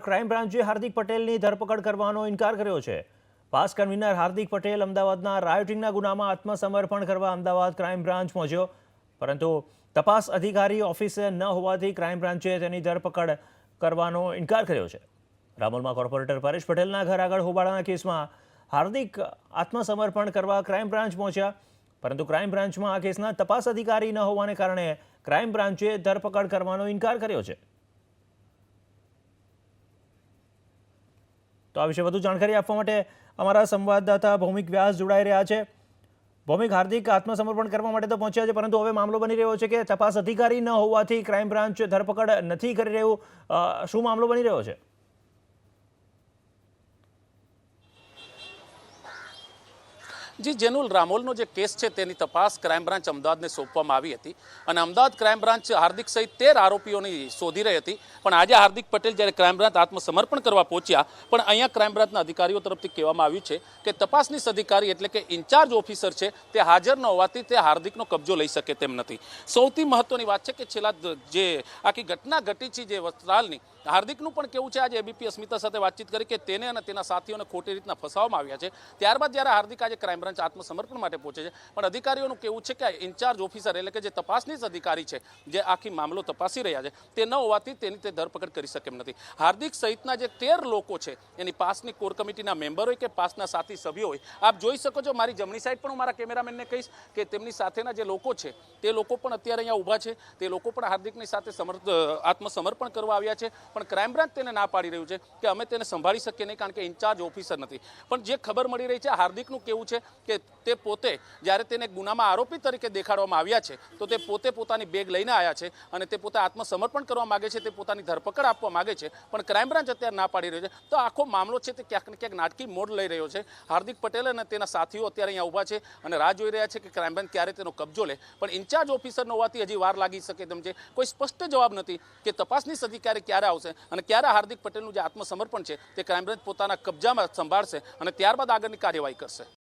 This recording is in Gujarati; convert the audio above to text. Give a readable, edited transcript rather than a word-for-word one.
ક્રાઇમ બ્રાન્ચે હાર્દિક પટેલની ધરપકડ કરવાનો ઇનકાર કર્યો છે। પાસ કન્વીનર હાર્દિક પટેલ અમદાવાદના રાયોટિંગના ગુનામાં આત્મસમર્પણ કરવા અમદાવાદ ક્રાઇમ બ્રાન્ચ પહોંચ્યો, પરંતુ તપાસ અધિકારી ઓફિસે ન હોવાથી ક્રાઇમ બ્રાન્ચે તેની ધરપકડ કરવાનો ઇનકાર કર્યો છે। રામોલમાં કોર્પોરેટર પરેશ પટેલના ઘર આગળ હોબાળાના કેસમાં હાર્દિક આત્મસમર્પણ કરવા ક્રાઇમ બ્રાન્ચ પહોંચ્યા, પરંતુ ક્રાઇમ બ્રાન્ચમાં આ કેસના તપાસ અધિકારી ન હોવાને કારણે ક્રાઇમ બ્રાન્ચે ધરપકડ કરવાનો ઇનકાર કર્યો છે। તો આ વિશે વધુ જાણકારી આપવા માટે અમારા સંવાદદાતા ભૌમિક વ્યાસ જોડાઈ રહ્યા છે। ભૌમિક, હાર્દિક આત્મસમર્પણ કરવા માટે તો પહોંચ્યા છે, પરંતુ હવે મામલો બની રહ્યો છે કે તપાસ અધિકારી ન હોવાથી ક્રાઇમ બ્રાન્ચ ધરપકડ નથી કરી રહ્યું। શું મામલો બની રહ્યો છે? જી જેનુલ, રામોલનો જે કેસ છે તેની તપાસ ક્રાઇમ બ્રાન્ચ અમદાવાદને સોંપવામાં આવી હતી અને અમદાવાદ ક્રાઇમ બ્રાન્ચ હાર્દિક સહિત 13 આરોપીઓની શોધી રહી હતી। પણ આજે હાર્દિક પટેલ જ્યારે ક્રાઇમ બ્રાન્ચ આત્મસમર્પણ કરવા પહોંચ્યા, પણ અહીંયા ક્રાઇમ બ્રાન્ચના અધિકારીઓ તરફથી કહેવામાં આવ્યું છે કે તપાસનીશ અધિકારી એટલે કે ઇન્ચાર્જ ઓફિસર છે તે હાજર ન હોવાથી તે હાર્દિકનો કબજો લઈ શકે તેમ નથી। સૌથી મહત્વની વાત છે કે છેલ્લા જે આખી ઘટના ઘટી છે જે વસ્ત્રાલની, હાર્દિકનું પણ કેવું છે, આજે એબીપી અસ્મિતા સાથે વાતચીત કરી કે તેને અને તેના સાથીઓને ખોટી રીતના ફસાવવામાં આવ્યા છે। ત્યારબાદ જ્યારે હાર્દિક આજે ક્રાઇમ બ્રાન્ચ આત્મસમર્પણ માટે પહોંચે છે, પણ અધિકારીઓનું કેવું છે કે ઇન્ચાર્જ ઓફિસર એટલે કે જે તપાસનીશ અધિકારી છે, જે આખી મામલો તપાસી રહ્યા છે, તે ન હોવાથી તેની તે ધરપકડ કરી શકે એમ નથી। હાર્દિક સહિતના જે 13 લોકો છે એની પાસની કોર કમિટીના મેમ્બર હોય કે પાસના સાથી સભ્યો હોય, આપ જોઈ શકો છો મારી જમણી સાઈડ પણ હું મારા કેમેરામેનને કહીશ કે તેમની સાથેના જે લોકો છે તે લોકો પણ અત્યારે અહીંયા ઊભા છે। તે લોકો પણ હાર્દિકની સાથે આત્મસમર્પણ કરવા આવ્યા છે, પણ ક્રાઇમ બ્રાન્ચ તેને ના પાડી રહ્યું છે કે અમે તેને સંભાળી શકીએ નહીં, કારણ કે ઇન્ચાર્જ ઓફિસર નથી। પણ જે ખબર મળી રહી છે, હાર્દિકનું કેવું છે કે તે પોતે જ્યારે તેને ગુનામાં આરોપી તરીકે દેખાડવામાં આવ્યા છે તો તે પોતે પોતાની બેગ લઈને આવ્યા છે અને તે પોતે આત્મસમર્પણ કરવા માગે છે, તે પોતાની ધરપકડ આપવા માગે છે, પણ ક્રાઇમ બ્રાન્ચ અત્યારે ના પાડી રહ્યો છે। તો આખો મામલો છે તે ક્યાંક ને ક્યાંક નાટકી મોડ લઈ રહ્યો છે। હાર્દિક પટેલ અને તેના સાથીઓ અત્યારે અહીંયા ઊભા છે અને રાહ જોઈ રહ્યા છે કે ક્રાઇમ બ્રાન્ચ ક્યારે તેનો કબજો લે, પણ ઇન્ચાર્જ ઓફિસર હોવાથી હજી વાર લાગી શકે તેમ છે। કોઈ સ્પષ્ટ જવાબ નથી કે તપાસનીશ અધિકારી ક્યારે આવશે અને ક્યારે હાર્દિક પટેલનું જે આત્મસમર્પણ છે તે ક્રાઇમ બ્રાન્ચ પોતાના કબજામાં સંભાળશે અને ત્યારબાદ આગળની કાર્યવાહી કરશે।